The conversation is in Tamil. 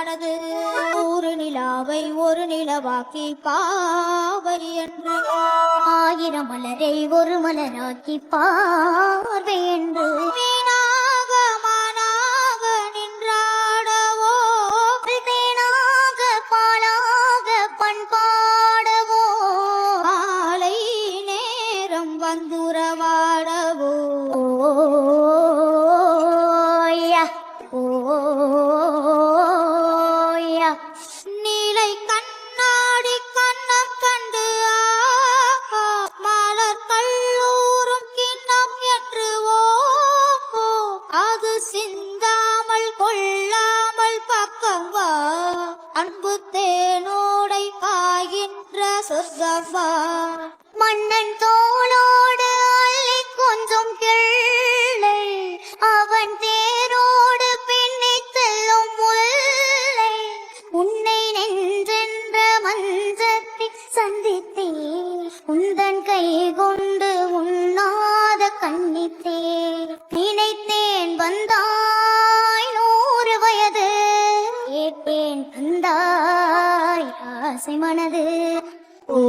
மனது ஒரு நிலாவை ஒரு நிலவாக்கி பாவை என்று 1000 மலரை ஒரு மலராக்கி பார்வை என்று வீணாக மானாக நின்றாடவோ தேனாக பாலாக பண்பாடவோ காலை நேரம் வந்துறவாடவோ நீலை கண்ணாடி கண்ணம் கண்டு மலர் கல்லூரும் கிண்ணம் என்று அது சிந்தாமல் கொள்ளாமல் பக்கம் வா அன்பு தேனோடை காய்கின்ற சொர்க்கவா மன்னன் தோளோடு அள்ளி கொஞ்சம் கிள்ளை அவன் தேரோடு பின்னி செல்லும் முல்லை உன்னை நெஞ்சென்ற மஞ்சத்தை சந்தித்தே உந்தன் கை கொண்டு உண்ணாத கண்ணித்தே நினைத்தேன் வந்தாய் 100 வயது கேட்டேன் தந்தாய் ஆசை மனது ஓ